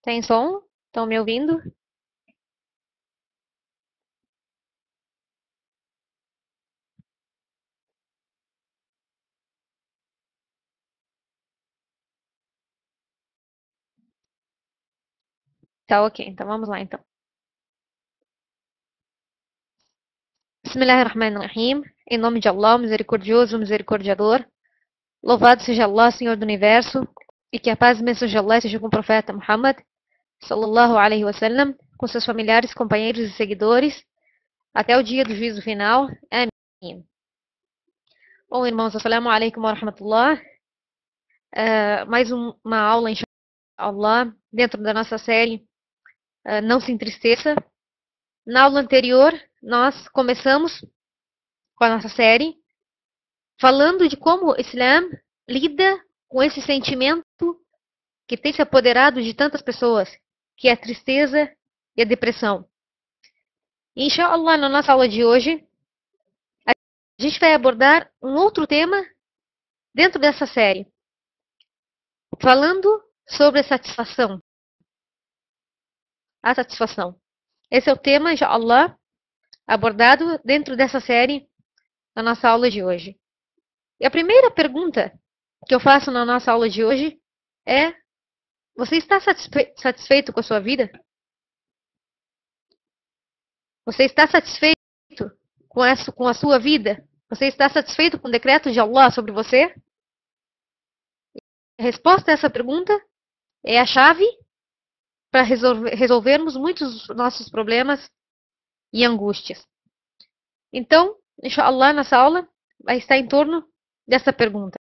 Tem som? Estão me ouvindo? Tá ok, então vamos lá então. Bismillahirrahmanirrahim. Em nome de Allah, misericordioso, misericordiador. Louvado seja Allah, Senhor do Universo, e que a paz e bênção de Allah seja com o profeta Muhammad, sallallahu alaihi wasallam, com seus familiares, companheiros e seguidores, até o dia do juízo final. Amém. Bom, irmãos, assalamu alaikum wa rahmatullah. Mais uma aula, inshallah, dentro da nossa série Não se entristeça. Na aula anterior, nós começamos com a nossa série falando de como o Islã lida com esse sentimento que tem se apoderado de tantas pessoas, que é a tristeza e a depressão. Inshallah, na nossa aula de hoje, a gente vai abordar um outro tema dentro dessa série, falando sobre a satisfação. A satisfação. Esse é o tema, inshallah, abordado dentro dessa série na nossa aula de hoje. E a primeira pergunta que eu faço na nossa aula de hoje é: você está satisfeito com a sua vida? Você está satisfeito com a sua vida? Você está satisfeito com o decreto de Allah sobre você? A resposta a essa pergunta é a chave para resolvermos muitos dos nossos problemas e angústias. Então, inshallah, nessa aula vai estar em torno dessa pergunta.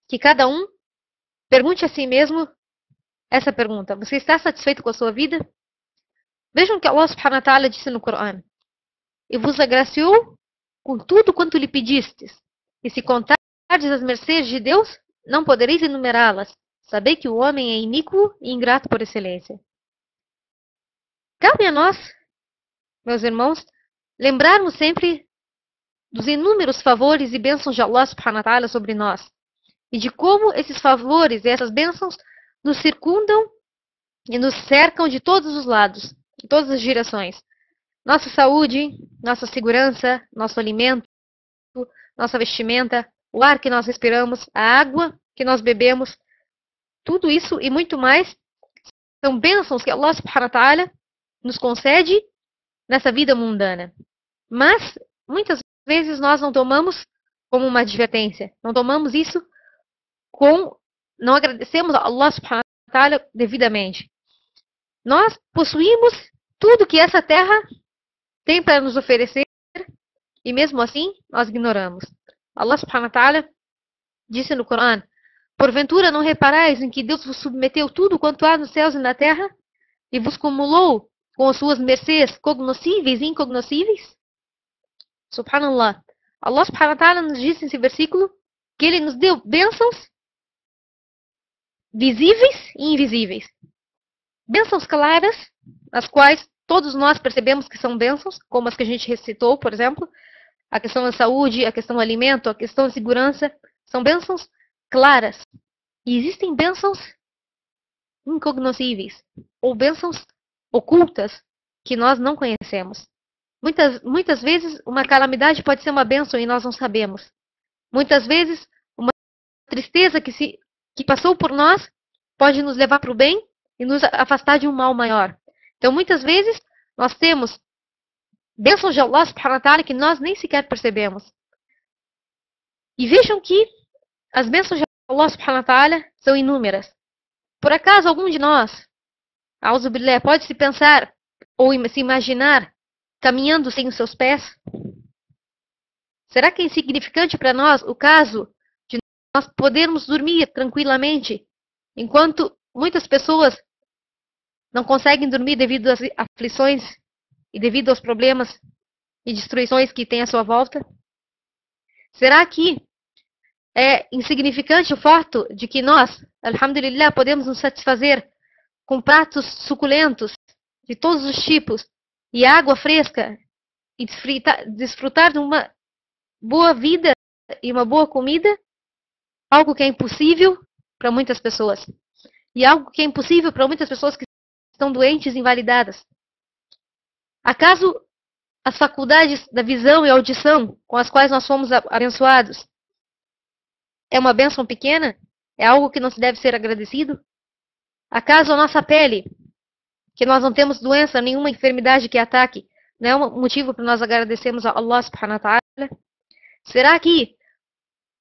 Que cada um pergunte a si mesmo essa pergunta: você está satisfeito com a sua vida? Vejam que Allah subhanahu wa ta'ala disse no Corão: e vos agraciou com tudo quanto lhe pedistes, e se contardes as mercês de Deus, não podereis enumerá-las. Sabei que o homem é iníquo e ingrato por excelência. Cabe a nós, meus irmãos, lembrarmos sempre dos inúmeros favores e bênçãos de Allah subhanahu wa ta'ala sobre nós, e de como esses favores e essas bênçãos nos circundam e nos cercam de todos os lados, de todas as direções. Nossa saúde, nossa segurança, nosso alimento, nossa vestimenta, o ar que nós respiramos, a água que nós bebemos, tudo isso e muito mais são bênçãos que Allah subhanahu wa ta'ala nos concede nessa vida mundana. Mas, muitas vezes nós não tomamos como uma advertência, não tomamos isso não agradecemos a Allah subhanahu wa ta'ala devidamente. Nós possuímos tudo que essa terra tem para nos oferecer e mesmo assim nós ignoramos. Allah subhanahu wa ta'ala disse no Corão: porventura não reparais em que Deus vos submeteu tudo quanto há nos céus e na terra e vos cumulou com as suas mercês cognoscíveis e incognoscíveis? Subhanallah. Allah subhanahu wa ta'ala nos disse nesse versículo que Ele nos deu bênçãos visíveis e invisíveis. Bênçãos claras, as quais todos nós percebemos que são bênçãos, como as que a gente recitou, por exemplo, a questão da saúde, a questão do alimento, a questão da segurança, são bênçãos claras. E existem bênçãos incognoscíveis, ou bênçãos ocultas, que nós não conhecemos. Muitas vezes, uma calamidade pode ser uma bênção e nós não sabemos. Muitas vezes, uma tristeza que passou por nós pode nos levar para o bem e nos afastar de um mal maior. Então, muitas vezes, nós temos bênçãos de Allah subhanahu wa ta'ala que nós nem sequer percebemos. E vejam que as bênçãos de Allah subhanahu wa ta'ala são inúmeras. Por acaso, algum de nós, auzu billah, pode se pensar ou se imaginar caminhando sem os seus pés? Será que é insignificante para nós o caso de nós podermos dormir tranquilamente, enquanto muitas pessoas não conseguem dormir devido às aflições e devido aos problemas e destruições que tem à sua volta? Será que é insignificante o fato de que nós, alhamdulillah, podemos nos satisfazer com pratos suculentos de todos os tipos e água fresca e desfrutar de uma boa vida e uma boa comida? Algo que é impossível para muitas pessoas. e algo que é impossível para muitas pessoas que estão doentes e invalidadas. Acaso as faculdades da visão e audição com as quais nós fomos abençoados é uma bênção pequena? É algo que não se deve ser agradecido? Acaso a nossa pele, que nós não temos doença, nenhuma enfermidade que ataque, não é um motivo para nós agradecermos a Allah subhanahu wa ta'ala? Será que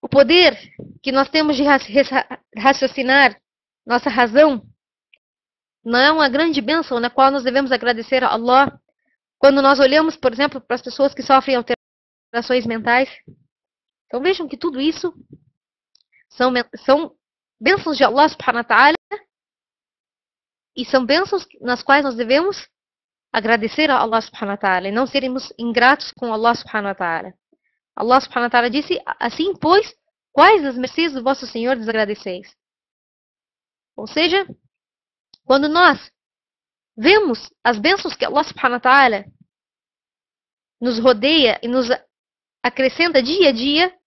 o poder que nós temos de raciocinar, nossa razão, não é uma grande bênção na qual nós devemos agradecer a Allah quando nós olhamos, por exemplo, para as pessoas que sofrem alterações mentais? Então vejam que tudo isso são bênçãos de Allah subhanahu wa ta'ala e são bênçãos nas quais nós devemos agradecer a Allah subhanahu wa ta'ala e não sermos ingratos com Allah subhanahu wa ta'ala. Allah subhanahu wa ta'ala disse, assim, pois, quais as mercês do vosso Senhor desagradeceis? Ou seja, quando nós vemos as bênçãos que Allah subhanahu wa ta'ala nos rodeia e nos acrescenta dia a dia,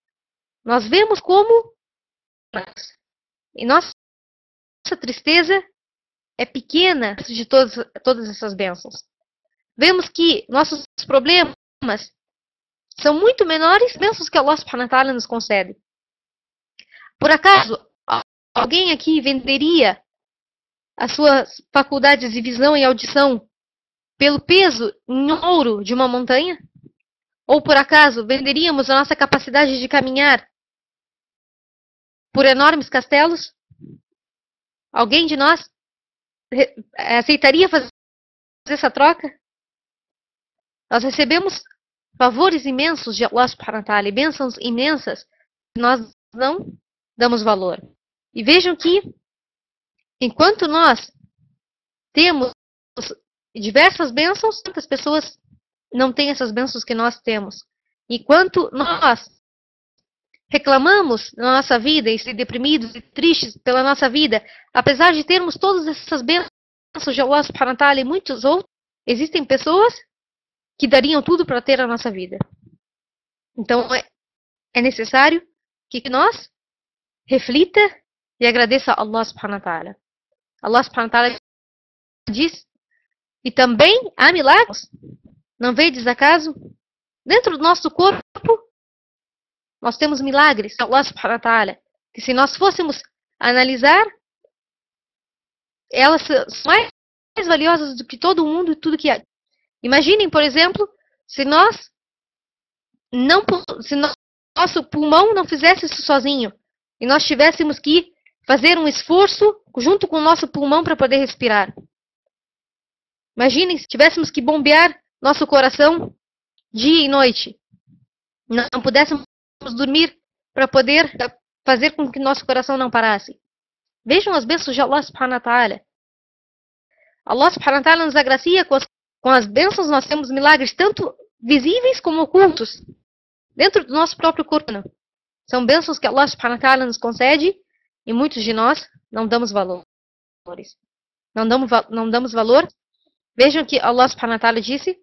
nós vemos como e nossa tristeza é pequena de todas essas bênçãos. Vemos que nossos problemas são muito menores bênçãos que Allah subhanahu wa ta'ala nos concede. Por acaso, alguém aqui venderia as suas faculdades de visão e audição pelo peso em ouro de uma montanha? Ou por acaso venderíamos a nossa capacidade de caminhar por enormes castelos? Alguém de nós aceitaria fazer essa troca? Nós recebemos favores imensos de Allah subhanahu wa ta'ala e bênçãos imensas que nós não damos valor. E vejam que, enquanto nós temos diversas bênçãos, muitas pessoas não têm essas bênçãos que nós temos. Enquanto nós reclamamos na nossa vida e se deprimidos e tristes pela nossa vida, apesar de termos todas essas bênçãos de Allah subhanahu wa ta'ala e muitos outros, existem pessoas que dariam tudo para ter a nossa vida. Então é necessário que nós reflita e agradeça a Allah subhanahu wa ta'ala. Allah subhanahu wa ta'ala diz, e também há milagres. Não vedes acaso? Dentro do nosso corpo, nós temos milagres. Allah subhanahu wa ta'ala, que se nós fôssemos analisar, elas são mais valiosas do que todo mundo e tudo que há. Imaginem, por exemplo, se nosso pulmão não fizesse isso sozinho e nós tivéssemos que fazer um esforço junto com o nosso pulmão para poder respirar. Imaginem se tivéssemos que bombear nosso coração dia e noite. Não pudéssemos dormir para poder fazer com que nosso coração não parasse. Vejam as bênçãos de Allah subhanahu wa ta'ala. Allah subhanahu wa ta'ala nos agracia com as bênçãos, nós temos milagres tanto visíveis como ocultos dentro do nosso próprio corpo. Não. São bênçãos que Allah subhanahu wa ta'ala nos concede e muitos de nós não damos valor. Não damos valor. Vejam que Allah subhanahu wa ta'ala disse: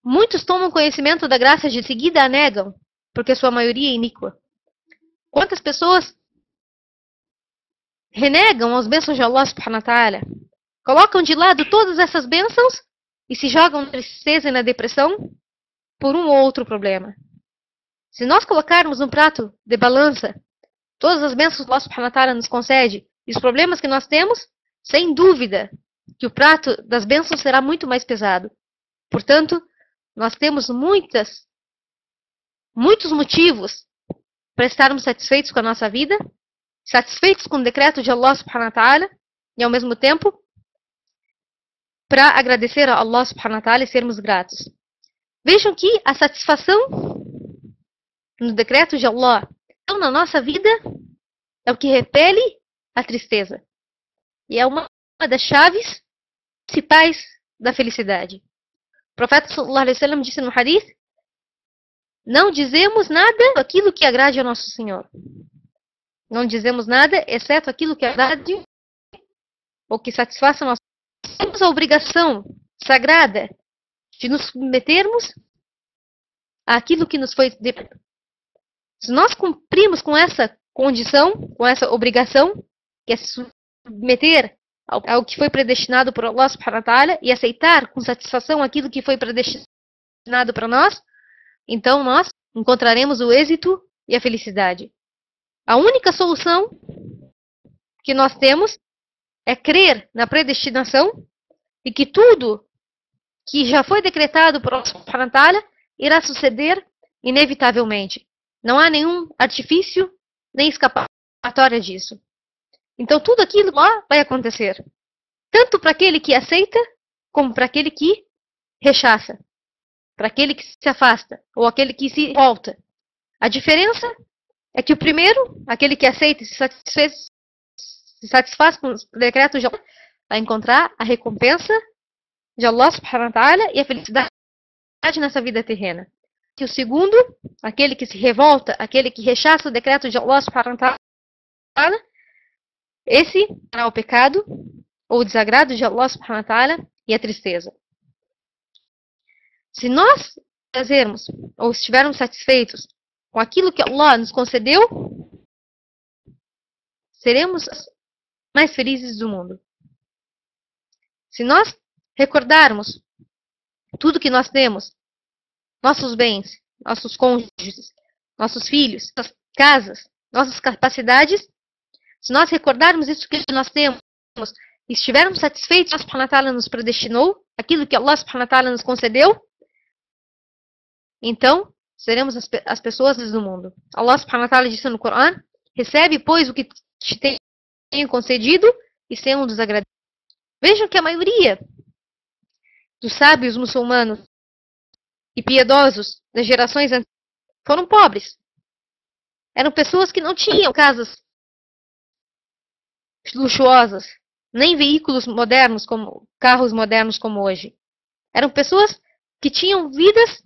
muitos tomam conhecimento da graça de seguida a negam, porque sua maioria é iníqua. Quantas pessoas renegam as bênçãos de Allah subhanahu wa ta'ala, colocam de lado todas essas bênçãos e se jogam na tristeza e na depressão por um ou outro problema. Se nós colocarmos no prato de balança todas as bênçãos que Allah subhanahu wa ta'ala nos concede e os problemas que nós temos, sem dúvida que o prato das bênçãos será muito mais pesado. Portanto, nós temos muitos motivos para estarmos satisfeitos com a nossa vida, satisfeitos com o decreto de Allah subhanahu wa ta'ala e ao mesmo tempo para agradecer a Allah subhanahu wa ta'ala e sermos gratos. Vejam que a satisfação no decreto de Allah na nossa vida é o que repele a tristeza. E é uma das chaves principais da felicidade. O profeta sallallahu alaihi wasallam disse no hadith: não dizemos nada aquilo que agrade ao nosso Senhor. Não dizemos nada exceto aquilo que agrade ou que satisfaça a nossa. Temos a obrigação sagrada de nos submetermos àquilo que nos foi dito. Se nós cumprimos com essa condição, com essa obrigação, que é se submeter ao que foi predestinado por Allah subhanahu wa ta'ala e aceitar com satisfação aquilo que foi predestinado para nós, então nós encontraremos o êxito e a felicidade. A única solução que nós temos é crer na predestinação e que tudo que já foi decretado por Allah subhanahu wa ta'ala irá suceder inevitavelmente. Não há nenhum artifício nem escapatória disso. Então tudo aquilo lá vai acontecer. Tanto para aquele que aceita, como para aquele que rechaça. Para aquele que se afasta, ou aquele que se volta. A diferença é que o primeiro, aquele que aceita e se satisfaz com os decretos de Allah, vai encontrar a recompensa de Allah subhanahu wa ta'ala e a felicidade nessa vida terrena. Que o segundo, aquele que se revolta, aquele que rechaça o decreto de Allah subhanahu wa ta'ala, esse será o pecado ou o desagrado de Allah subhanahu wa ta'ala e a tristeza. Se nós fazermos ou estivermos satisfeitos com aquilo que Allah nos concedeu, seremos mais felizes do mundo. Se nós recordarmos tudo que nós temos, nossos bens, nossos cônjuges, nossos filhos, nossas casas, nossas capacidades, se nós recordarmos isso que nós temos e estivermos satisfeitos, Allah subhanahu wa ta'ala nos predestinou, aquilo que Allah subhanahu wa ta'ala nos concedeu, então seremos as pessoas do mundo. Allah subhanahu wa ta'ala disse no Corão: recebe, pois, o que te tenho concedido e ser um dos agradecidos. Vejam que a maioria dos sábios muçulmanos e piedosos das gerações anteriores foram pobres. Eram pessoas que não tinham casas luxuosas, nem veículos modernos, como carros modernos como hoje. Eram pessoas que tinham vidas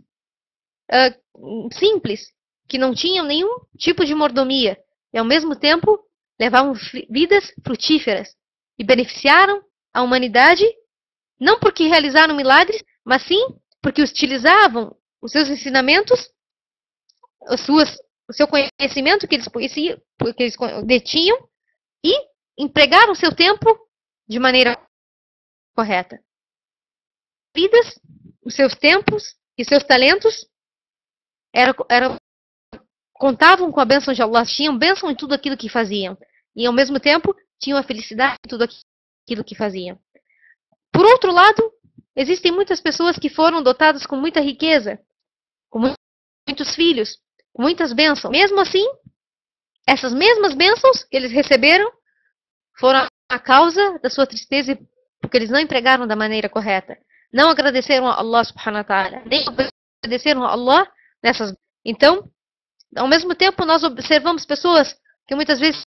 simples, que não tinham nenhum tipo de mordomia e ao mesmo tempo levavam vidas frutíferas e beneficiaram a humanidade não porque realizaram milagres, mas sim porque utilizavam os seus ensinamentos, o seu conhecimento que eles detinham e empregaram o seu tempo de maneira correta. Vidas, os seus tempos e seus talentos contavam com a bênção de Allah, tinham bênção em tudo aquilo que faziam. E ao mesmo tempo tinham a felicidade em tudo aquilo que faziam. Por outro lado, existem muitas pessoas que foram dotadas com muita riqueza, com muitos filhos, com muitas bênçãos. Mesmo assim, essas mesmas bênçãos que eles receberam foram a causa da sua tristeza, porque eles não empregaram da maneira correta. Não agradeceram a Allah subhanahu wa ta'ala, nem obedeceram a Allah nessas. Então, ao mesmo tempo, nós observamos pessoas que muitas vezes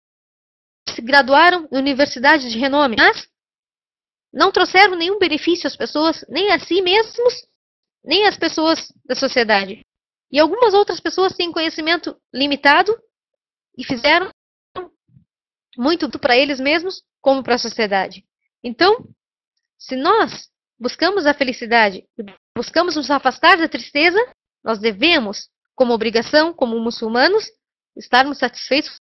se graduaram em universidades de renome, mas não trouxeram nenhum benefício às pessoas, nem a si mesmos, nem às pessoas da sociedade. E algumas outras pessoas têm conhecimento limitado e fizeram muito para eles mesmos, como para a sociedade. Então, se nós buscamos a felicidade, buscamos nos afastar da tristeza, nós devemos, como obrigação, como muçulmanos, estarmos satisfeitos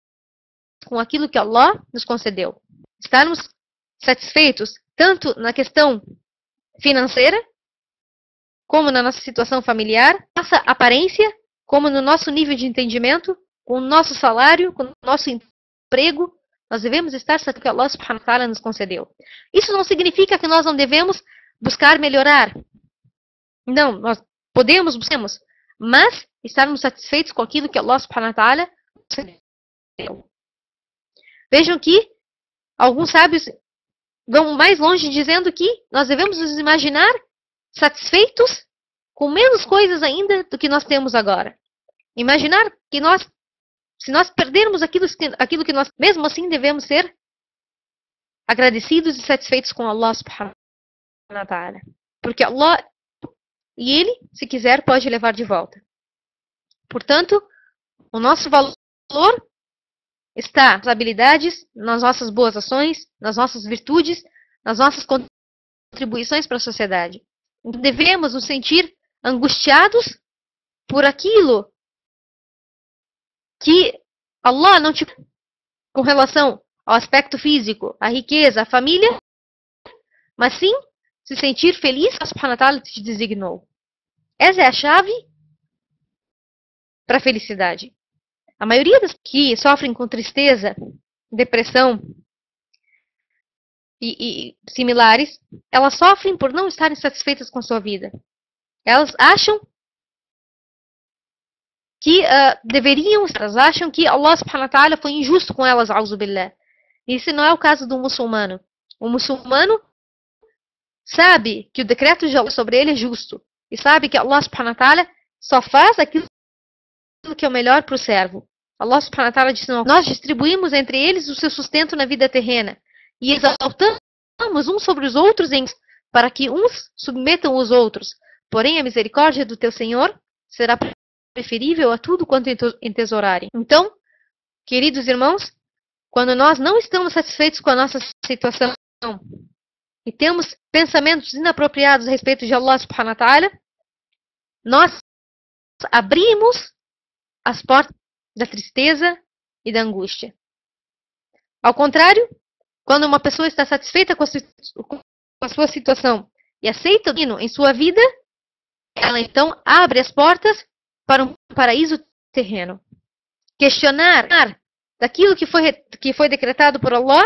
com aquilo que Allah nos concedeu. Estarmos satisfeitos tanto na questão financeira, como na nossa situação familiar, nossa aparência, como no nosso nível de entendimento, com o nosso salário, com o nosso emprego. Nós devemos estar satisfeitos com o que Allah subhanahu wa ta'ala nos concedeu. Isso não significa que nós não devemos buscar melhorar. Não, nós podemos, buscamos, mas estarmos satisfeitos com aquilo que Allah subhanahu wa ta'ala nos concedeu. Vejam que alguns sábios vão mais longe dizendo que nós devemos nos imaginar satisfeitos com menos coisas ainda do que nós temos agora. Imaginar que se nós perdermos aquilo que nós, mesmo assim, devemos ser agradecidos e satisfeitos com Allah subhanahu wa ta'ala. Porque Allah, e Ele, se quiser, pode levar de volta. Portanto, o nosso valor está nas habilidades, nas nossas boas ações, nas nossas virtudes, nas nossas contribuições para a sociedade. Devemos nos sentir angustiados por aquilo que Allah não te com relação ao aspecto físico, à riqueza, à família, mas sim se sentir feliz que Allah subhanahu wa ta'ala te designou. Essa é a chave para a felicidade. A maioria das que sofrem com tristeza, depressão e similares, elas sofrem por não estarem satisfeitas com a sua vida. Elas acham que elas acham que Allah subhanahu wa ta'ala foi injusto com elas, a'udhu billah. Esse não é o caso do muçulmano. O muçulmano sabe que o decreto de Allah sobre ele é justo. E sabe que Allah subhanahu wa ta'ala só faz aquilo que é o melhor para o servo. Allah subhanahu wa ta'ala disse, nós distribuímos entre eles o seu sustento na vida terrena. E exaltamos uns sobre os outros para que uns submetam os outros. Porém, a misericórdia do teu Senhor será preferível a tudo quanto entesourarem. Então, queridos irmãos, quando nós não estamos satisfeitos com a nossa situação e temos pensamentos inapropriados a respeito de Allah subhanahu wa ta'ala, nós abrimos as portas da tristeza e da angústia. Ao contrário, quando uma pessoa está satisfeita com a sua situação e aceita o destino em sua vida, ela então abre as portas para um paraíso terreno. Questionar daquilo que foi decretado por Allah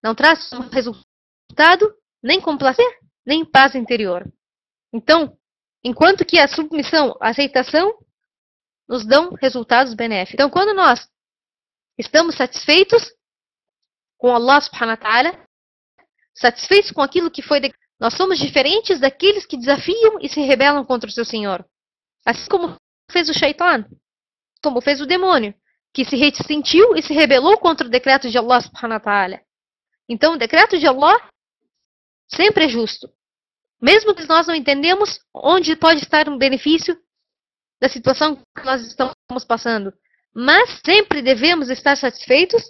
não traz um resultado nem complacer, nem paz interior. Então, enquanto que a submissão, a aceitação, nos dão resultados benéficos. Então, quando nós estamos satisfeitos com Allah subhanahu wa ta'ala, satisfeitos com aquilo que foi decretado, nós somos diferentes daqueles que desafiam e se rebelam contra o seu Senhor. Assim como fez o Shaitan, como fez o demônio, que se ressentiu e se rebelou contra o decreto de Allah subhanahu wa ta'ala. Então, o decreto de Allah sempre é justo. Mesmo que nós não entendemos onde pode estar um benefício da situação que nós estamos passando. Mas sempre devemos estar satisfeitos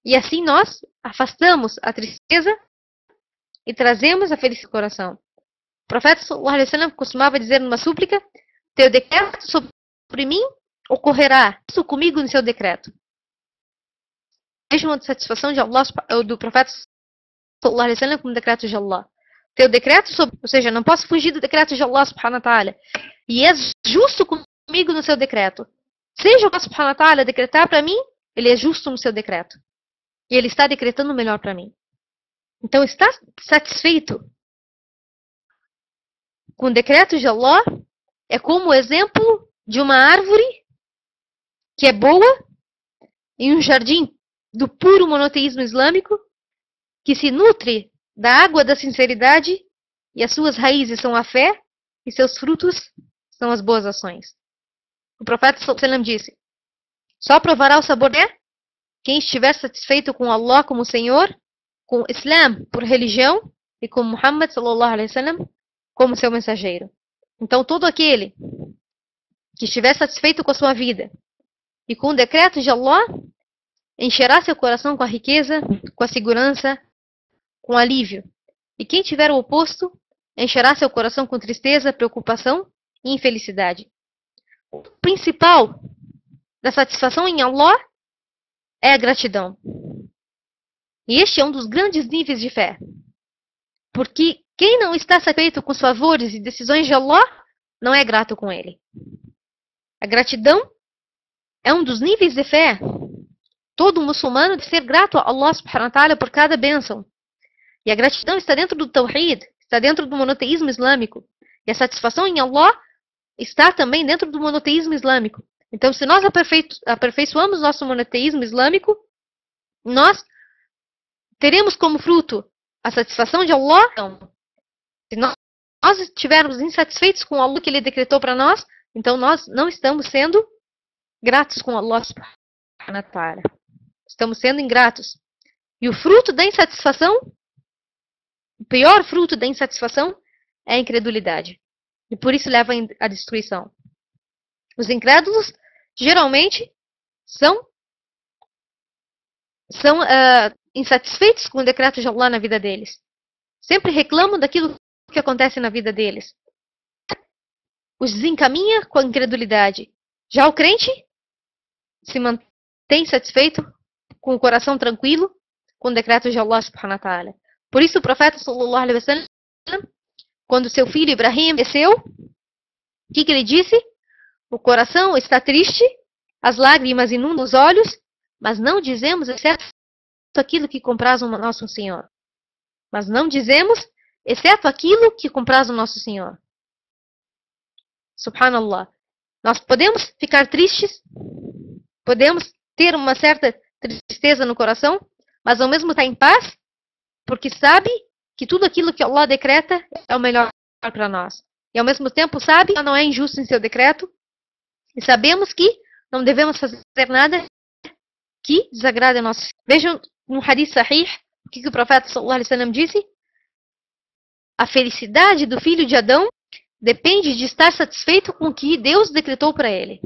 e assim nós afastamos a tristeza e trazemos a felicidade do coração. O profeta sallallahu alaihi wasallam costumava dizer numa súplica: teu decreto sobre mim ocorrerá, isso comigo no seu decreto. Veja uma satisfação de Allah, do profeta sallallahu alaihi wasallam com o decreto de Allah. Teu decreto sobre, ou seja, não posso fugir do decreto de Allah subhanahu wa ta'ala. E é justo comigo no seu decreto. Seja o Allah subhanahu wa ta'ala decretar para mim, ele é justo no seu decreto. E ele está decretando o melhor para mim. Então, estar satisfeito com o decreto de Allah é como o exemplo de uma árvore que é boa em um jardim do puro monoteísmo islâmico, que se nutre da água da sinceridade e as suas raízes são a fé e seus frutos são as boas ações. O profeta sallallahu alaihi wasallam disse: só provará o sabor quem estiver satisfeito com Allah como Senhor, com o Islã por religião e com Muhammad sallallahu alaihi wasallam como seu mensageiro. Então todo aquele que estiver satisfeito com a sua vida e com o decreto de Allah, encherá seu coração com a riqueza, com a segurança, com alívio. E quem tiver o oposto, encherá seu coração com tristeza, preocupação e infelicidade. O principal da satisfação em Allah é a gratidão. E este é um dos grandes níveis de fé. Porque quem não está satisfeito com os favores e decisões de Allah, não é grato com ele. A gratidão é um dos níveis de fé. Todo muçulmano deve ser grato a Allah subhanahu wa ta'ala por cada bênção. E a gratidão está dentro do Tawhid, está dentro do monoteísmo islâmico. E a satisfação em Allah está também dentro do monoteísmo islâmico. Então, se nós aperfeiçoamos nosso monoteísmo islâmico, nós teremos como fruto a satisfação de Allah. Então, se nós estivermos insatisfeitos com Allah que Ele decretou para nós, então nós não estamos sendo gratos com Allah subhanahu wa ta'ala. Estamos sendo ingratos. E o fruto da insatisfação, o pior fruto da insatisfação é a incredulidade. E por isso leva à destruição. Os incrédulos geralmente são insatisfeitos com o decreto de Allah na vida deles. Sempre reclamam daquilo que acontece na vida deles. Os desencaminha com a incredulidade. Já o crente se mantém tem satisfeito, com o coração tranquilo, com o decreto de Allah subhanahu wa ta'ala. Por isso o profeta sallallahu alaihi wasallam, quando seu filho Ibrahim desceu, o que ele disse? O coração está triste, as lágrimas inundam os olhos, mas não dizemos exceto aquilo que compraz o nosso Senhor. Mas não dizemos exceto aquilo que compraz o nosso Senhor. Subhanallah. Nós podemos ficar tristes, podemos ter uma certa tristeza no coração, mas ao mesmo tempo em paz, porque sabe que tudo aquilo que Allah decreta é o melhor para nós. E ao mesmo tempo sabe que Allah não é injusto em seu decreto, e sabemos que não devemos fazer nada que desagrade a nós. Vejam no hadith sahih, o que o profeta sallallahu alaihi wasallam disse? A felicidade do filho de Adão depende de estar satisfeito com o que Deus decretou para ele.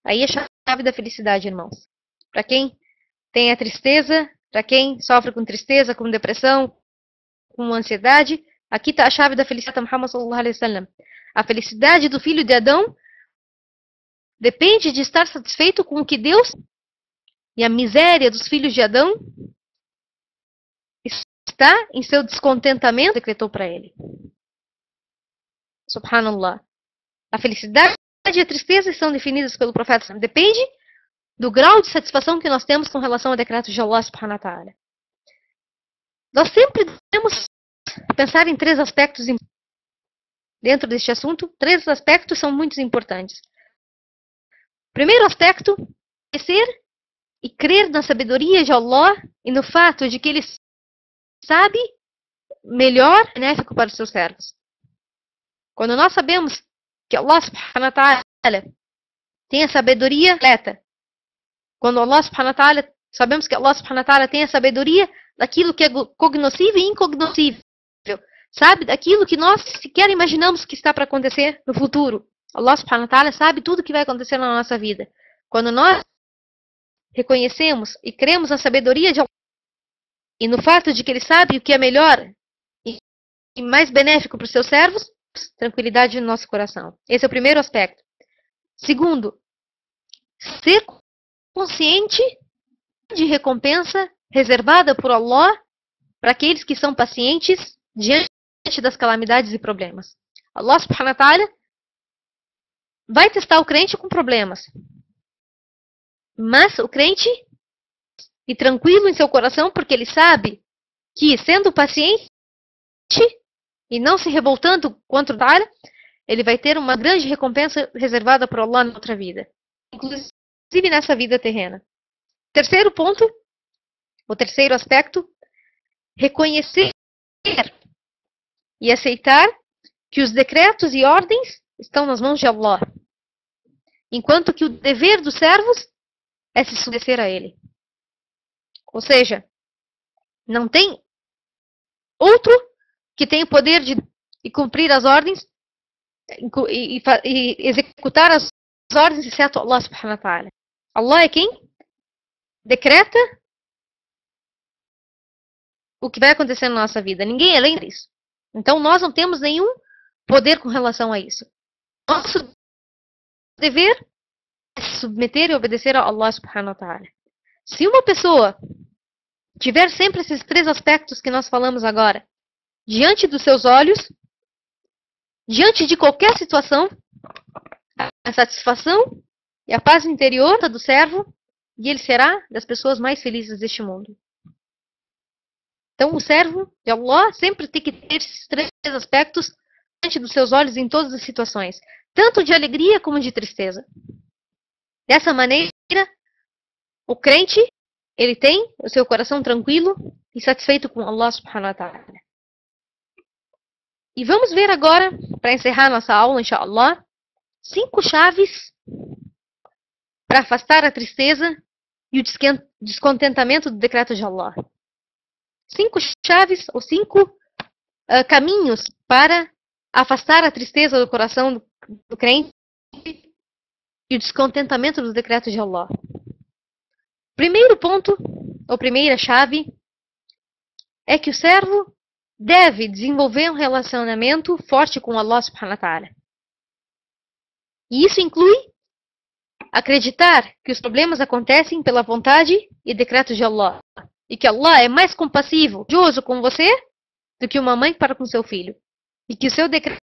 Aí é a chave da felicidade, irmãos. Para quem tem a tristeza, para quem sofre com tristeza, com depressão, com ansiedade, aqui está a chave da felicidade, Muhammad sallallahu alaihi wasallam. A felicidade do filho de Adão depende de estar satisfeito com o que Deus, e a miséria dos filhos de Adão está em seu descontentamento que decretou para ele. Subhanallah. A felicidade e a tristeza são definidas pelo profeta. Depende do grau de satisfação que nós temos com relação ao decreto de Allah subhanahu wa ta'ala. Nós sempre devemos pensar em três aspectos dentro deste assunto. Três aspectos são muito importantes. Primeiro aspecto é ser e crer na sabedoria de Allah e no fato de que Ele sabe melhor e benéfico para os seus servos. Quando nós sabemos que Allah subhanahu wa ta'ala tem a sabedoria completa, quando Allah subhanahu wa ta'ala, sabemos que Allah subhanahu wa ta'ala tem a sabedoria daquilo que é cognoscível e incognoscível, sabe daquilo que nós sequer imaginamos que está para acontecer no futuro. Allah subhanahu wa ta'ala sabe tudo que vai acontecer na nossa vida. Quando nós reconhecemos e cremos na sabedoria de Allah e no fato de que Ele sabe o que é melhor e mais benéfico para os seus servos, tranquilidade no nosso coração. Esse é o primeiro aspecto. Segundo, ser consciente de recompensa reservada por Allah para aqueles que são pacientes diante das calamidades e problemas. Allah subhanahu wa ta'ala vai testar o crente com problemas. Mas o crente e tranquilo em seu coração, porque ele sabe que, sendo paciente e não se revoltando contra o Ta'ala, ele vai ter uma grande recompensa reservada por Allah na outra vida, inclusive nessa vida terrena. Terceiro ponto, o terceiro aspecto, reconhecer e aceitar que os decretos e ordens estão nas mãos de Allah, enquanto que o dever dos servos é se submeter a Ele. Ou seja, não tem outro que tem o poder de cumprir as ordens e executar as ordens, exceto Allah subhanahu wa ta'ala. Allah é quem decreta o que vai acontecer na nossa vida. Ninguém é além disso. Então nós não temos nenhum poder com relação a isso. Nosso dever é se submeter e obedecer a Allah subhanahu wa ta'ala. Se uma pessoa tiver sempre esses três aspectos que nós falamos agora diante dos seus olhos, diante de qualquer situação, a satisfação e a paz interior do servo, e ele será das pessoas mais felizes deste mundo. Então, o servo de Allah sempre tem que ter esses três aspectos diante dos seus olhos em todas as situações, tanto de alegria como de tristeza. Dessa maneira, o crente, ele tem o seu coração tranquilo e satisfeito com Allah subhanahu wa ta'ala. E vamos ver agora, para encerrar nossa aula, inshallah, 5 chaves para afastar a tristeza e o descontentamento do decreto de Allah. 5 chaves ou 5 caminhos para afastar a tristeza do coração do crente e o descontentamento do decreto de Allah. Primeiro ponto, ou primeira chave, é que o servo deve desenvolver um relacionamento forte com Allah subhanahu wa ta'ala. E isso inclui Acreditar que os problemas acontecem pela vontade e decreto de Allah. E que Allah é mais compassivo, justo com você do que uma mãe para com seu filho. E que o seu decreto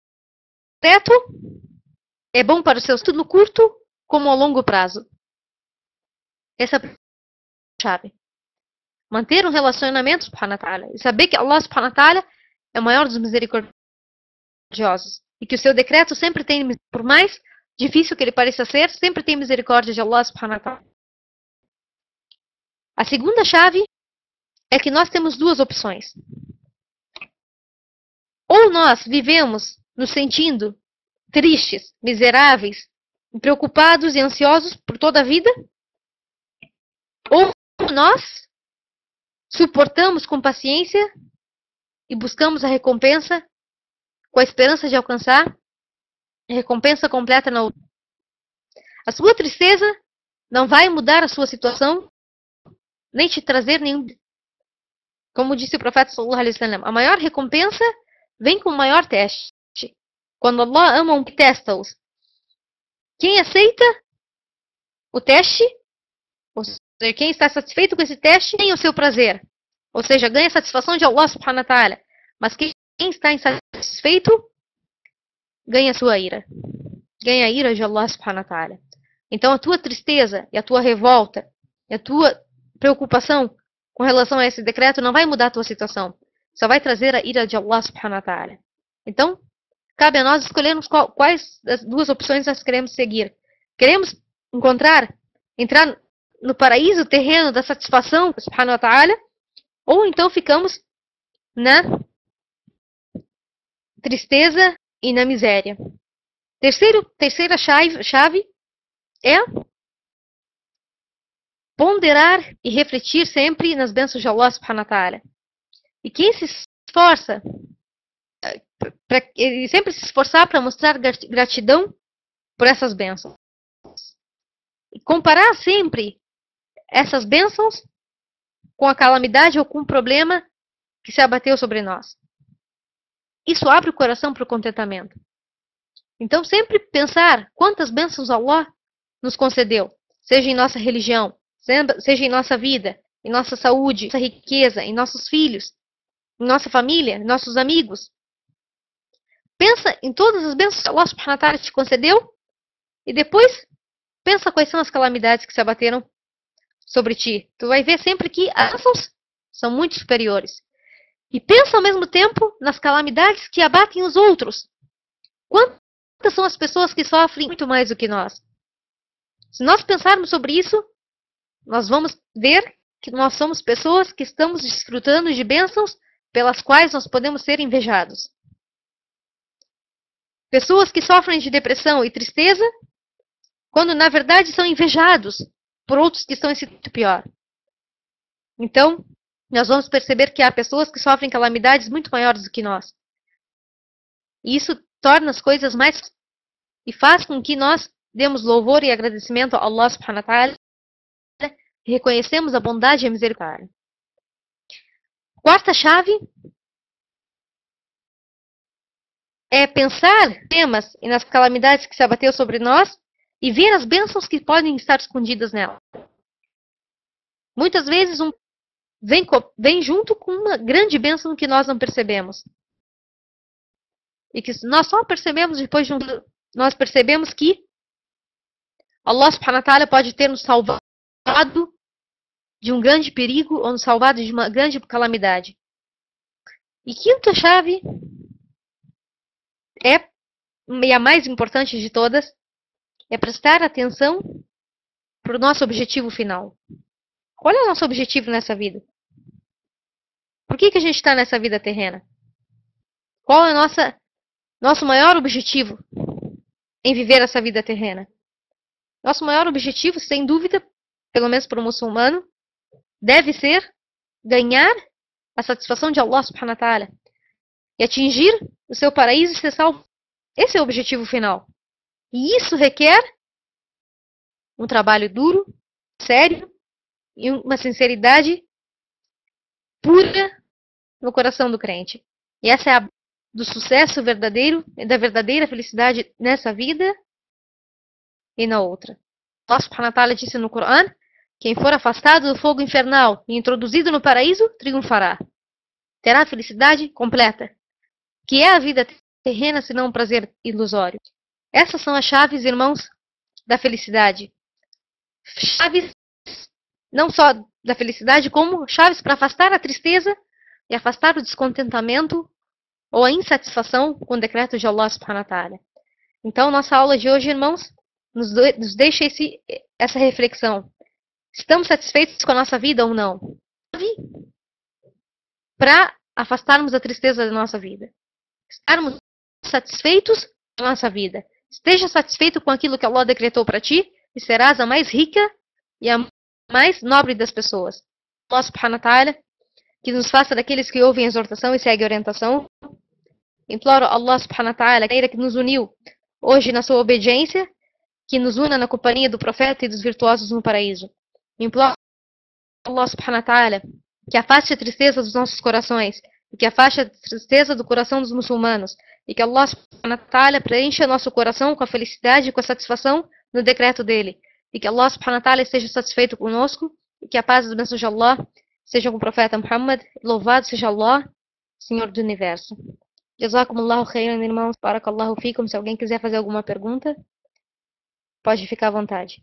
é bom para o seu estudo no curto como ao longo prazo. Essa é a chave. Manter um relacionamento subhanahu wa ta'ala. E saber que Allah subhanahu wa ta'ala é o maior dos misericordiosos. E que o seu decreto sempre tem, por mais difícil que ele pareça ser, sempre tem misericórdia de Allah subhanahu wa ta'ala. A segunda chave é que nós temos duas opções. Ou nós vivemos nos sentindo tristes, miseráveis, preocupados e ansiosos por toda a vida, ou nós suportamos com paciência e buscamos a recompensa com a esperança de alcançar a recompensa completa na outra. A sua tristeza não vai mudar a sua situação, nem te trazer nenhum. Como disse o profeta sallallahu alaihi wasallam, a maior recompensa vem com o maior teste. Quando Allah ama um que testa-os. Quem aceita o teste, ou seja, quem está satisfeito com esse teste, tem o seu prazer. Ou seja, ganha a satisfação de Allah subhanahu wa ta'ala. Mas quem está insatisfeito, ganha a sua ira. Ganha a ira de Allah subhanahu wa ta'ala. Então a tua tristeza e a tua revolta e a tua preocupação com relação a esse decreto não vai mudar a tua situação. Só vai trazer a ira de Allah subhanahu wa ta'ala. Então, cabe a nós escolhermos quais das duas opções nós queremos seguir. Queremos entrar no paraíso terreno da satisfação subhanahu wa ta'ala, ou então ficamos na tristeza e na miséria. Terceira chave é ponderar e refletir sempre nas bênçãos de Allah subhanahu wa ta'ala. E quem se esforça, ele sempre se esforçar para mostrar gratidão por essas bênçãos. E comparar sempre essas bênçãos com a calamidade ou com o problema que se abateu sobre nós. Isso abre o coração para o contentamento. Então, sempre pensar quantas bênçãos Allah nos concedeu, seja em nossa religião, seja em nossa vida, em nossa saúde, em nossa riqueza, em nossos filhos, em nossa família, em nossos amigos. Pensa em todas as bênçãos que Allah subhanahu wa ta'ala te concedeu e depois pensa quais são as calamidades que se abateram sobre ti. Tu vai ver sempre que as bênçãos são muito superiores. E pensa ao mesmo tempo nas calamidades que abatem os outros. Quantas são as pessoas que sofrem muito mais do que nós? Se nós pensarmos sobre isso, nós vamos ver que nós somos pessoas que estamos desfrutando de bênçãos pelas quais nós podemos ser invejados. Pessoas que sofrem de depressão e tristeza, quando na verdade são invejados por outros que estão em situação pior. Então, nós vamos perceber que há pessoas que sofrem calamidades muito maiores do que nós. E isso torna as coisas mais e faz com que nós demos louvor e agradecimento a Allah subhanahu wa ta'ala e reconhecemos a bondade e a misericórdia. Quarta chave é pensar nos temas e nas calamidades que se abateu sobre nós e ver as bênçãos que podem estar escondidas nela. Muitas vezes vem junto com uma grande bênção que nós não percebemos. E que nós só percebemos depois de nós percebemos que Allah subhanahu wa ta'ala pode ter nos salvado de um grande perigo ou nos salvado de uma grande calamidade. E quinta chave e a mais importante de todas, é prestar atenção para o nosso objetivo final. Qual é o nosso objetivo nessa vida? Por que a gente está nessa vida terrena? Qual é o nosso maior objetivo em viver essa vida terrena? Nosso maior objetivo, sem dúvida, pelo menos para o muçulmano, deve ser ganhar a satisfação de Allah subhanahu wa ta'ala e atingir o seu paraíso e ser salvo. Esse é o objetivo final. E isso requer um trabalho duro, sério e uma sinceridade pura no coração do crente. E essa é a do sucesso verdadeiro e da verdadeira felicidade nessa vida e na outra. subhanahu wa ta'ala disse no Corão: quem for afastado do fogo infernal e introduzido no paraíso, triunfará. Terá felicidade completa. Que é a vida terrena senão um prazer ilusório? Essas são as chaves, irmãos, da felicidade. Chaves não só da felicidade, como chaves para afastar a tristeza e afastar o descontentamento ou a insatisfação com o decreto de Allah subhanahu wa ta'ala. Então, nossa aula de hoje, irmãos, nos deixa essa reflexão. Estamos satisfeitos com a nossa vida ou não? Para afastarmos a tristeza da nossa vida. Estarmos satisfeitos com a nossa vida. Esteja satisfeito com aquilo que Allah decretou para ti e serás a mais rica e a mais nobre das pessoas. Allah subhanahu wa ta'ala que nos faça daqueles que ouvem a exortação e seguem a orientação. Imploro Allah subhanahu wa ta'ala que nos uniu hoje na sua obediência, que nos una na companhia do profeta e dos virtuosos no paraíso. Imploro Allah subhanahu wa ta'ala que afaste a tristeza dos nossos corações e que afaste a tristeza do coração dos muçulmanos e que Allah subhanahu wa ta'ala preencha nosso coração com a felicidade e com a satisfação no decreto dele e que Allah subhanahu wa ta'ala esteja satisfeito conosco e que a paz e as bênçãos de Allah sejam com o profeta Muhammad. Louvado seja Allah, Senhor do Universo. Jazakumullahu khairan, irmãos. Barakallahu fikum. Se alguém quiser fazer alguma pergunta, pode ficar à vontade.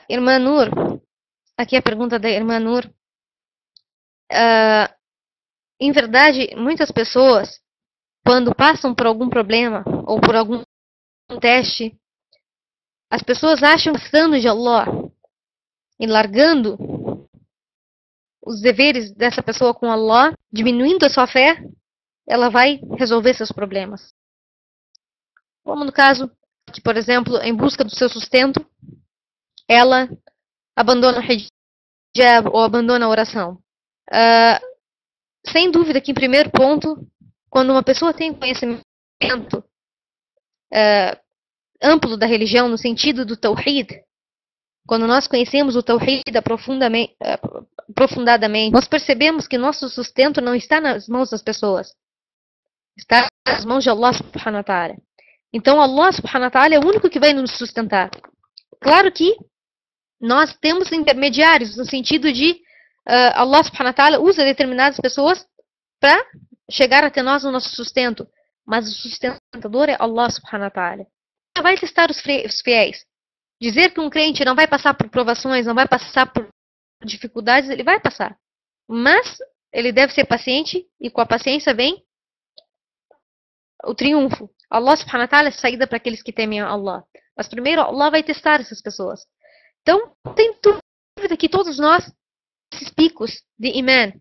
Irmã Nur, aqui a pergunta da irmã Nur. Em verdade, muitas pessoas, quando passam por algum problema ou por algum teste, as pessoas acham que estando de Allah e largando os deveres dessa pessoa com Allah, diminuindo a sua fé, ela vai resolver seus problemas. Como no caso que, por exemplo, em busca do seu sustento, ela abandona o hijab ou abandona a oração. Sem dúvida que, em primeiro ponto, quando uma pessoa tem conhecimento amplo da religião, no sentido do tawhid, quando nós conhecemos o tawhid aprofundadamente, nós percebemos que nosso sustento não está nas mãos das pessoas, está nas mãos de Allah subhanahu wa ta'ala. Então Allah subhanahu wa ta'ala é o único que vai nos sustentar. Claro que nós temos intermediários, no sentido de Allah subhanahu wa ta'ala usa determinadas pessoas para chegar até nós no nosso sustento. Mas o sustentador é Allah subhanahu wa ta'ala. Vai testar os fiéis. Dizer que um crente não vai passar por provações, não vai passar por dificuldades, ele vai passar. Mas ele deve ser paciente e com a paciência vem o triunfo. Allah subhanahu wa ta'ala é saída para aqueles que temem a Allah. Mas primeiro Allah vai testar essas pessoas. Então, tem dúvida que todos nós, esses picos de iman,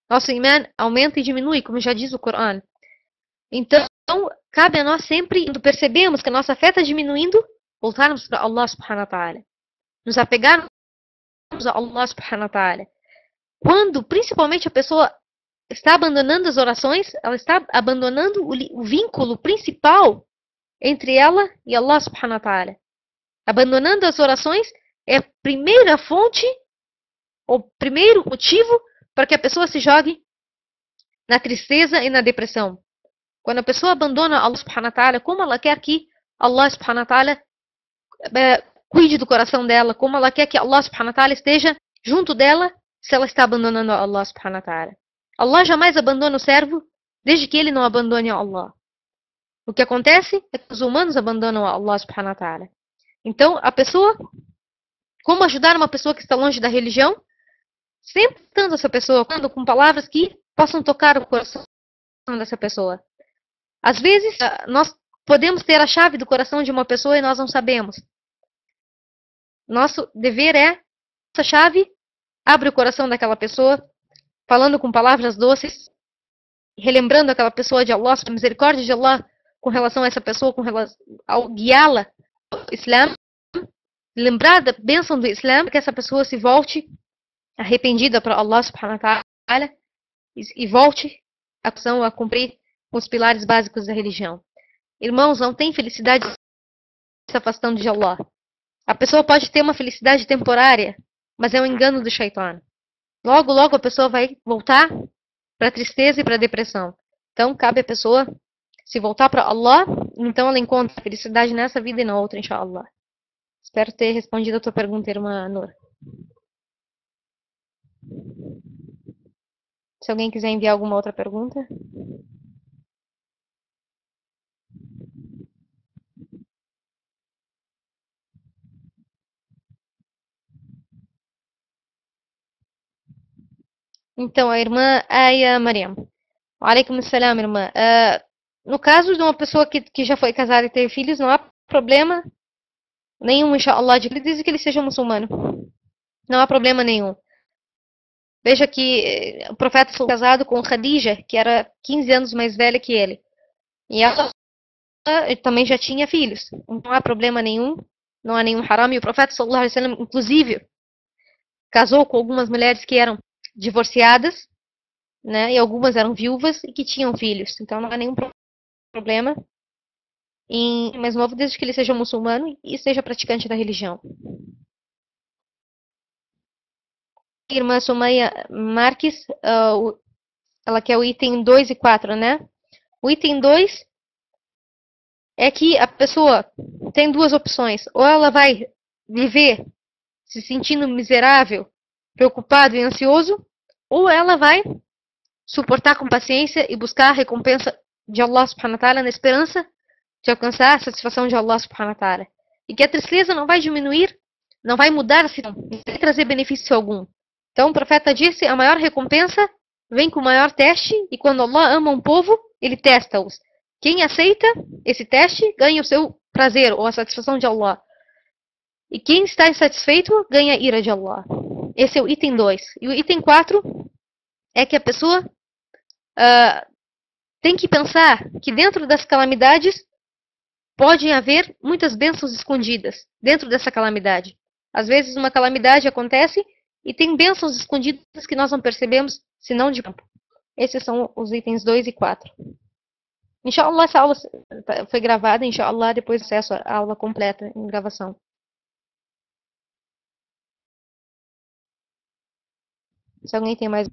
nosso iman aumenta e diminui, como já diz o Corão. Então, cabe a nós sempre, quando percebemos que a nossa fé está diminuindo, voltarmos para Allah subhanahu wa ta'ala. Nos apegarmos a Allah subhanahu wa ta'ala. Quando, principalmente, a pessoa está abandonando as orações, ela está abandonando o vínculo principal entre ela e Allah subhanahu wa ta'ala. Abandonando as orações é a primeira fonte, o primeiro motivo para que a pessoa se jogue na tristeza e na depressão. Quando a pessoa abandona Allah subhanahu wa ta'ala, como ela quer que Allah subhanahu wa ta'ala cuide do coração dela, como ela quer que Allah subhanahu wa ta'ala esteja junto dela, se ela está abandonando Allah subhanahu wa ta'ala. Allah jamais abandona o servo, desde que ele não abandone Allah. O que acontece é que os humanos abandonam Allah subhanahu wa ta'ala. Então, a pessoa, como ajudar uma pessoa que está longe da religião? Sempre tratando essa pessoa com palavras que possam tocar o coração dessa pessoa. Às vezes, nós podemos ter a chave do coração de uma pessoa e nós não sabemos. Nosso dever é, essa chave, abre o coração daquela pessoa, falando com palavras doces, relembrando aquela pessoa de Allah, a misericórdia de Allah com relação a essa pessoa, com relação ao guiá-la ao Islã, lembrar da bênção do Islã, que essa pessoa se volte arrependida para Allah subhanahu wa ta'ala e volte a cumprir os pilares básicos da religião. Irmãos, não tem felicidade se afastando de Allah. A pessoa pode ter uma felicidade temporária, mas é um engano do Shaitan. Logo, logo a pessoa vai voltar para a tristeza e para a depressão. Então, cabe a pessoa se voltar para Allah, então ela encontra felicidade nessa vida e na outra, inshallah. Espero ter respondido a tua pergunta, irmã Nur. Se alguém quiser enviar alguma outra pergunta. Então, a irmã Aya Mariam. Alaikum assalam, irmã. No caso de uma pessoa que já foi casada e teve filhos, não há problema nenhum, inshallah, desde que ele seja muçulmano. Não há problema nenhum. Veja que o profeta foi casado com Khadija, que era 15 anos mais velha que ele. E ela também já tinha filhos. Não há problema nenhum, não há nenhum haram. E o profeta, sallallahu alaihi wasallam, inclusive, casou com algumas mulheres que eram divorciadas, né? E algumas eram viúvas e que tinham filhos. Então não há nenhum problema em mais novo, desde que ele seja muçulmano e seja praticante da religião. Irmã Sumaya Marques, ela quer o item 2 e 4, né? O item 2 é que a pessoa tem duas opções. Ou ela vai viver se sentindo miserável, preocupado e ansioso, ou ela vai suportar com paciência e buscar a recompensa de Allah subhanahu wa ta'ala na esperança de alcançar a satisfação de Allah subhanahu wa ta'ala. E que a tristeza não vai diminuir, não vai mudar a situação, não vai trazer benefício algum. Então o profeta disse, a maior recompensa vem com o maior teste, e quando Allah ama um povo, ele testa-os. Quem aceita esse teste ganha o seu prazer ou a satisfação de Allah. E quem está insatisfeito ganha a ira de Allah. Esse é o item 2. E o item 4 é que a pessoa tem que pensar que dentro das calamidades podem haver muitas bênçãos escondidas dentro dessa calamidade. Às vezes uma calamidade acontece e tem bênçãos escondidas que nós não percebemos, senão de campo. Esses são os itens 2 e 4. Inshallah, essa aula foi gravada, inshallah, depois acesso à aula completa em gravação. Se alguém tem mais...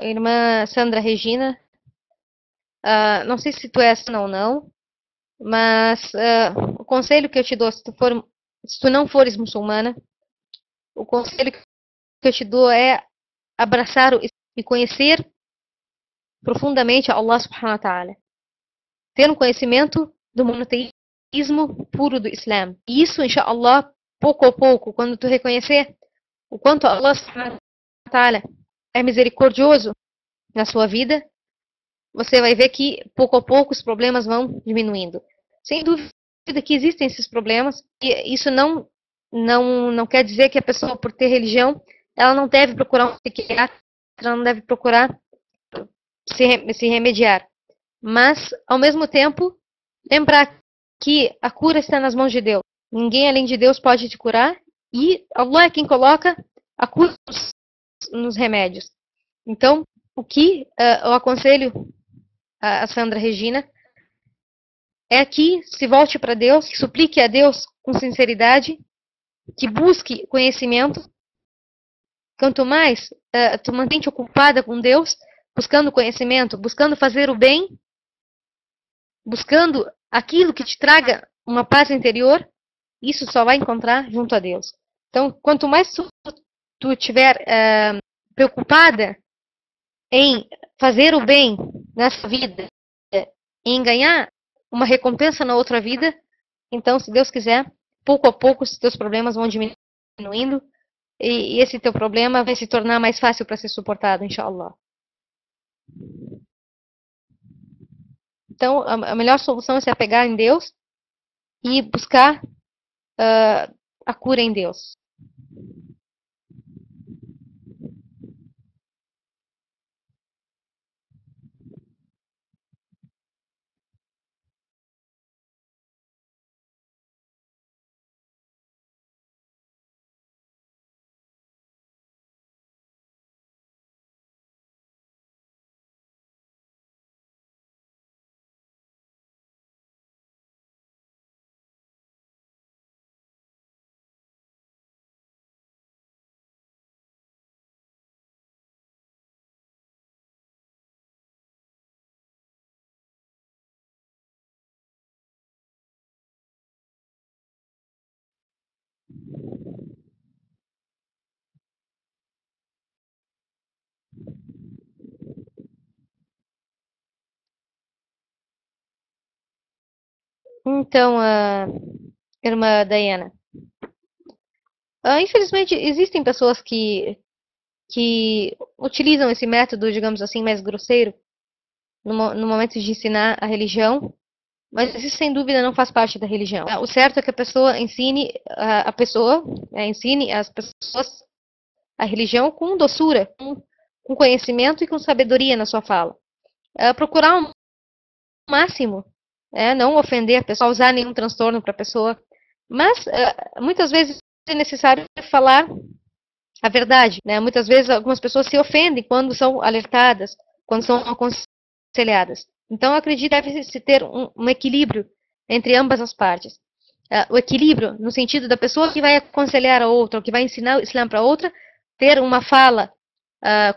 Irmã Sandra Regina, não sei se tu és ou não, mas o conselho que eu te dou, se tu não fores muçulmana, o conselho que eu te dou é abraçar e conhecer profundamente Allah subhanahu wa ta'ala. Ter um conhecimento do monoteísmo puro do Islã. E isso, inshallah, pouco a pouco, quando tu reconhecer o quanto Allah subhanahu wa ta'ala é misericordioso na sua vida, você vai ver que pouco a pouco os problemas vão diminuindo. Sem dúvida que existem esses problemas, e isso não quer dizer que a pessoa, por ter religião, ela não deve procurar um psiquiatra, ela não deve procurar se remediar. Mas, ao mesmo tempo, lembrar que a cura está nas mãos de Deus. Ninguém além de Deus pode te curar, E Allah é quem coloca a cura nos remédios. Então, o que eu aconselho a Sandra Regina é que se volte para Deus, que suplique a Deus com sinceridade, que busque conhecimento. Quanto mais tu mantém-te ocupada com Deus, buscando conhecimento, buscando fazer o bem, buscando aquilo que te traga uma paz interior, isso só vai encontrar junto a Deus. Então, quanto mais tu estiver preocupada em fazer o bem nessa vida, em ganhar uma recompensa na outra vida, então, se Deus quiser, pouco a pouco os teus problemas vão diminuindo e esse teu problema vai se tornar mais fácil para ser suportado, inshallah. Então, a melhor solução é se apegar em Deus e buscar a cura em Deus. Então, irmã Diana, infelizmente existem pessoas que utilizam esse método, digamos assim, mais grosseiro no momento de ensinar a religião, mas isso sem dúvida não faz parte da religião. O certo é que a pessoa ensine ensine as pessoas a religião com doçura, com conhecimento e com sabedoria na sua fala. Procurar o máximo, não ofender a pessoa, causar nenhum transtorno para a pessoa, mas muitas vezes é necessário falar a verdade, né? Muitas vezes algumas pessoas se ofendem quando são alertadas, quando são aconselhadas. Então, eu acredito que deve-se ter um equilíbrio entre ambas as partes. O equilíbrio no sentido da pessoa que vai aconselhar a outra, ou que vai ensinar o Islã para outra, ter uma fala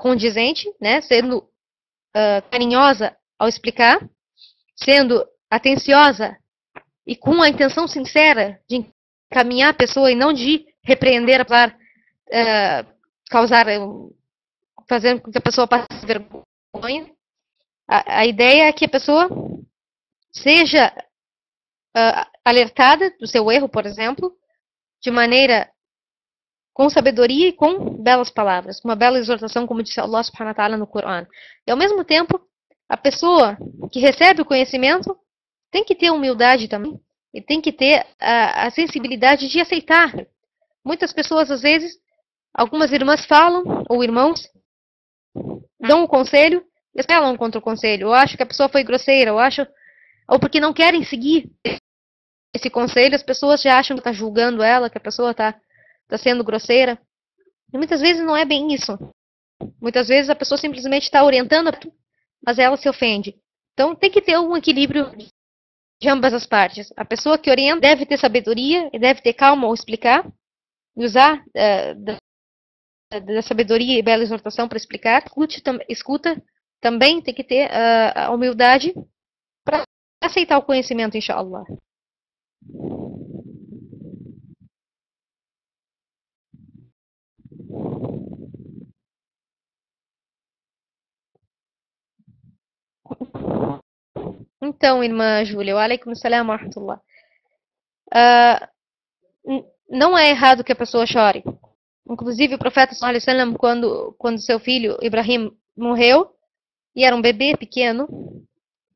condizente, né? Sendo carinhosa ao explicar, sendo atenciosa e com a intenção sincera de encaminhar a pessoa e não de repreender, causar, fazendo com que a pessoa passe vergonha. A ideia é que a pessoa seja alertada do seu erro, por exemplo, de maneira com sabedoria e com belas palavras, uma bela exortação, como disse Allah subhanahu wa ta'ala no Corão. E ao mesmo tempo, a pessoa que recebe o conhecimento tem que ter humildade também, e tem que ter a sensibilidade de aceitar. Muitas pessoas, às vezes, algumas irmãs falam, ou irmãos, dão um conselho, e falam contra o conselho, ou acham que a pessoa foi grosseira, ou porque não querem seguir esse conselho, as pessoas já acham que está julgando ela, que a pessoa está sendo grosseira. E muitas vezes não é bem isso. Muitas vezes a pessoa simplesmente está orientando, mas ela se ofende. Então tem que ter um equilíbrio de ambas as partes. A pessoa que orienta deve ter sabedoria e deve ter calma ao explicar, e usar da sabedoria e bela exortação para explicar. Escuta também tem que ter a humildade para aceitar o conhecimento, inshallah. Então, irmã Júlia, wa alaikum salam wa rahmatullah. Não é errado que a pessoa chore. Inclusive, o profeta sallallahu alaihi wasallam, quando seu filho Ibrahim morreu, e era um bebê pequeno,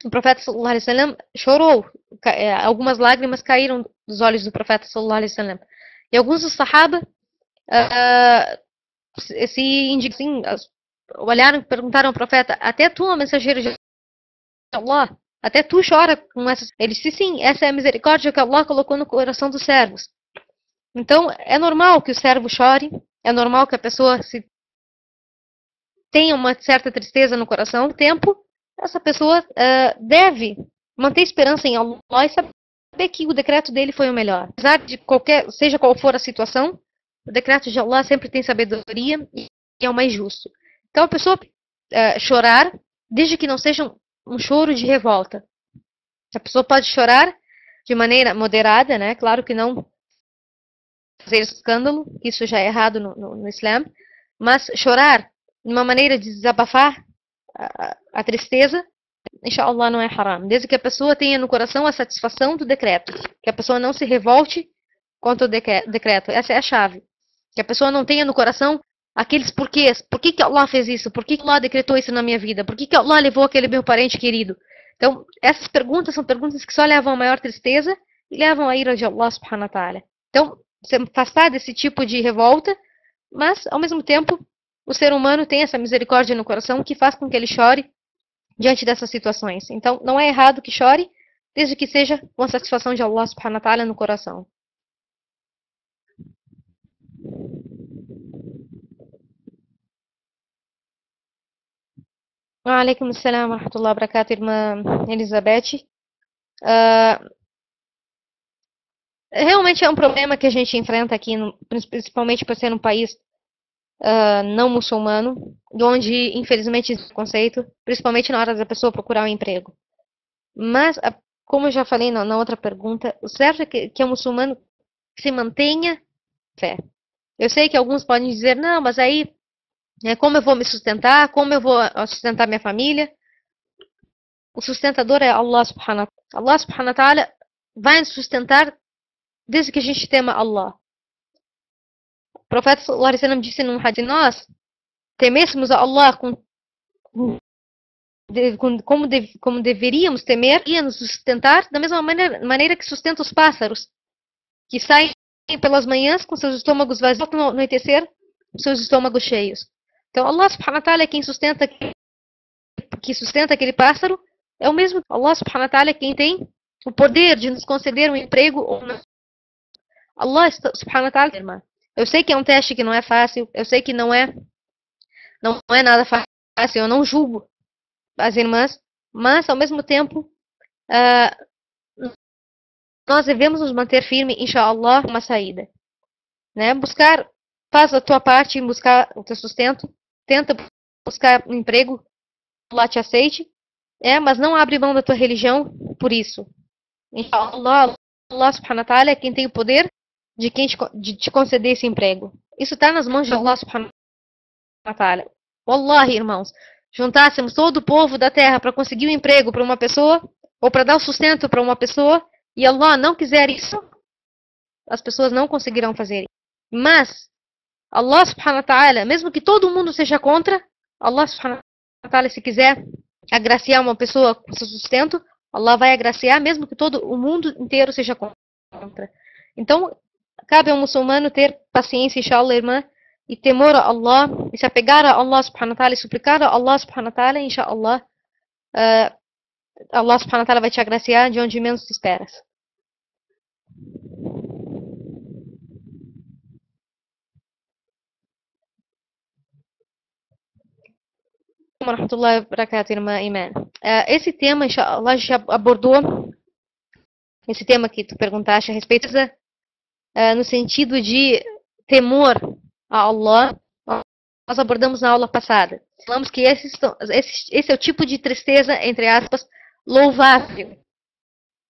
o profeta sallallahu alaihi wasallam chorou. Algumas lágrimas caíram dos olhos do profeta sallallahu alaihi wasallam. E alguns dos sahaba olharam e perguntaram ao profeta: até tu, ó mensageiro de Allah, até tu chora com essas. Ele disse: sim, essa é a misericórdia que Allah colocou no coração dos servos. Então, é normal que o servo chore, é normal que a pessoa tenha uma certa tristeza no coração. Com o tempo, essa pessoa deve manter esperança em Allah e saber que o decreto dele foi o melhor. Apesar de seja qual for a situação, o decreto de Allah sempre tem sabedoria e é o mais justo. Então, a pessoa chorar, desde que não seja um choro de revolta. A pessoa pode chorar de maneira moderada, né? Claro que não fazer escândalo, isso já é errado no Islã, mas chorar de uma maneira de desabafar a tristeza, inshallah, não é haram. Desde que a pessoa tenha no coração a satisfação do decreto, que a pessoa não se revolte contra o decreto. Essa é a chave. Que a pessoa não tenha no coração aqueles porquês. Por que Allah fez isso? Por que Allah decretou isso na minha vida? Por que Allah levou aquele meu parente querido? Então, essas perguntas são perguntas que só levam a maior tristeza e levam a ira de Allah subhanahu wa ta'ala. Então, se afastar desse tipo de revolta, mas, ao mesmo tempo, o ser humano tem essa misericórdia no coração que faz com que ele chore diante dessas situações. Então, não é errado que chore, desde que seja com a satisfação de Allah subhanahu wa ta'ala no coração. Alaikum assalam wa rahmatullahi wa barakatuh, irmã Elizabeth. Realmente é um problema que a gente enfrenta aqui, principalmente por ser um país não muçulmano, onde infelizmente existe conceito, principalmente na hora da pessoa procurar um emprego. Mas, como eu já falei na outra pergunta, o certo é que o muçulmano se mantenha fé. Eu sei que alguns podem dizer, não, mas aí, como eu vou me sustentar? Como eu vou sustentar minha família? O sustentador é Allah subhanahu wa ta'ala. Allah subhanahu wa ta'ala vai nos sustentar desde que a gente tema Allah. O profeta sallallahu alaihi wasallam disse num hadith, nós temêssemos a Allah como deveríamos temer, ia nos sustentar da mesma maneira que sustenta os pássaros, que saem pelas manhãs com seus estômagos vazios, voltam no anoitecer com seus estômagos cheios. Então Allah subhanahu wa ta'ala é quem sustenta aquele pássaro, é o mesmo. Allah subhanahu wa ta'ala é quem tem o poder de nos conceder um emprego ou não. Allah subhanahu wa ta'ala, irmã. Eu sei que é um teste que não é fácil, eu sei que não é nada fácil, eu não julgo as irmãs, mas ao mesmo tempo nós devemos nos manter firmes, inshallah, uma saída. Né? Faz a tua parte em buscar o teu sustento, tenta buscar um emprego, Allah te aceite, mas não abre mão da tua religião por isso. Inshallah, Allah subhanahu wa ta'ala é quem tem o poder de te conceder esse emprego. Isso está nas mãos de Allah subhanahu wa ta'ala. Wallahi, irmãos, juntássemos todo o povo da terra para conseguir um emprego para uma pessoa, ou para dar o sustento para uma pessoa, e Allah não quiser isso, as pessoas não conseguirão fazer. Mas, Allah subhanahu wa ta'ala, mesmo que todo mundo seja contra, Allah subhanahu wa ta'ala, se quiser agraciar uma pessoa com seu sustento, Allah vai agraciar, mesmo que todo o mundo inteiro seja contra. Então, cabe ao muçulmano ter paciência, inshallah, irmã, e temor a Allah, e se apegar a Allah subhanahu wa ta'ala, e suplicar a Allah subhanahu wa ta'ala, inshallah, Allah subhanahu wa ta'ala vai te agraciar de onde menos te esperas. Warahmatullahi wabarakatuh, irmã Iman. Esse tema, inshallah, já abordou esse tema que tu perguntaste a respeito, no sentido de temor a Allah. Nós abordamos na aula passada. Falamos que esse é o tipo de tristeza, entre aspas, louvável.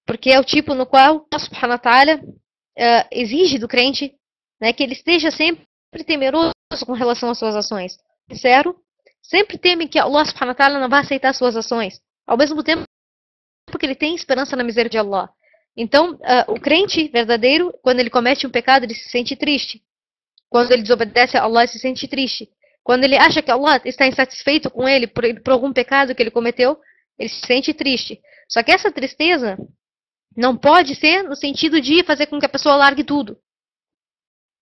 Porque é o tipo no qual Allah subhanahu wa ta'ala exige do crente, né, que ele esteja sempre temeroso com relação às suas ações. Sincero, sempre teme que Allah subhanahu wa ta'ala não vai aceitar suas ações. Ao mesmo tempo que ele tem esperança na misericórdia de Allah. Então, o crente verdadeiro, quando ele comete um pecado, ele se sente triste. Quando ele desobedece a Allah, ele se sente triste. Quando ele acha que Allah está insatisfeito com ele por algum pecado que ele cometeu, ele se sente triste. Só que essa tristeza não pode ser no sentido de fazer com que a pessoa largue tudo.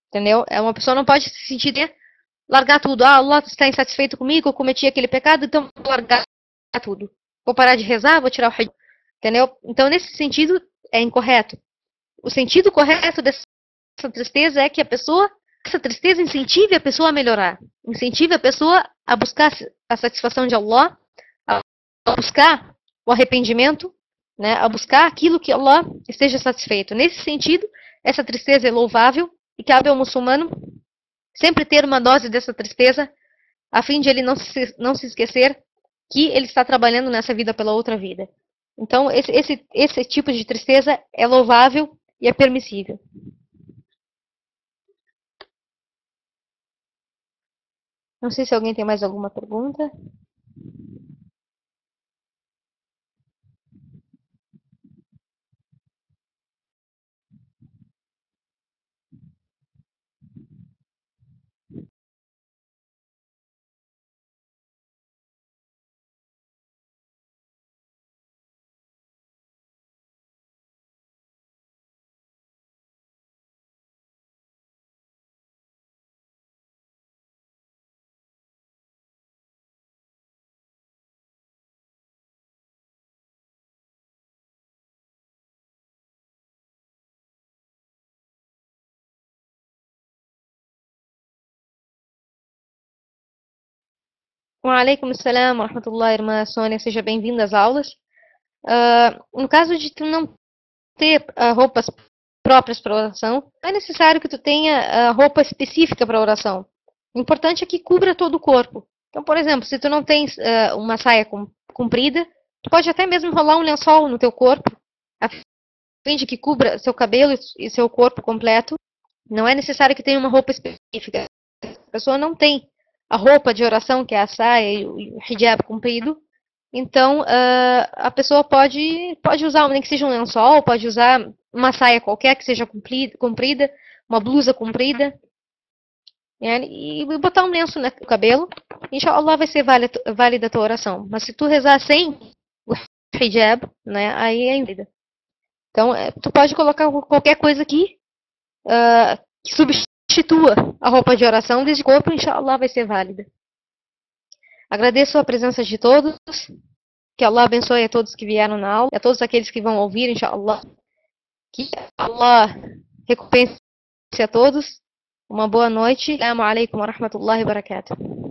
Entendeu? Uma pessoa não pode se sentir de largar tudo. Allah está insatisfeito comigo, eu cometi aquele pecado, então vou largar tudo. Vou parar de rezar, vou tirar o hajj. Entendeu? Então, nesse sentido, é incorreto. O sentido correto dessa tristeza é que essa tristeza incentive a pessoa a melhorar, incentive a pessoa a buscar a satisfação de Allah, a buscar o arrependimento, né, a buscar aquilo que Allah esteja satisfeito. Nesse sentido, essa tristeza é louvável e cabe ao muçulmano sempre ter uma dose dessa tristeza, a fim de ele não se esquecer que ele está trabalhando nessa vida pela outra vida. Então, esse tipo de tristeza é louvável e é permissível. Não sei se alguém tem mais alguma pergunta. Wa alaikum assalam wa rahmatullah, irmã Sônia, seja bem-vinda às aulas. No caso de tu não ter roupas próprias para oração, não é necessário que tu tenha roupa específica para oração. O importante é que cubra todo o corpo. Então, por exemplo, se tu não tens uma saia comprida, tu pode até mesmo enrolar um lençol no teu corpo, a fim de que cubra seu cabelo e seu corpo completo. Não é necessário que tenha uma roupa específica. A pessoa não tem a roupa de oração, que é a saia e o hijab comprido, então a pessoa pode usar, nem que seja um lençol, pode usar uma saia qualquer que seja comprida, uma blusa comprida, né, e botar um lenço no cabelo. Inshallah vai ser válida a tua oração. Mas se tu rezar sem o hijab, né, aí é inválida. Então, tu pode colocar qualquer coisa aqui que substitua a roupa de oração desse corpo, inshallah vai ser válida. Agradeço a presença de todos, que Allah abençoe a todos que vieram na aula, e a todos aqueles que vão ouvir, inshallah. Que Allah recompense a todos. Uma boa noite. Assalamu alaikum wa rahmatullahi wa barakatuh.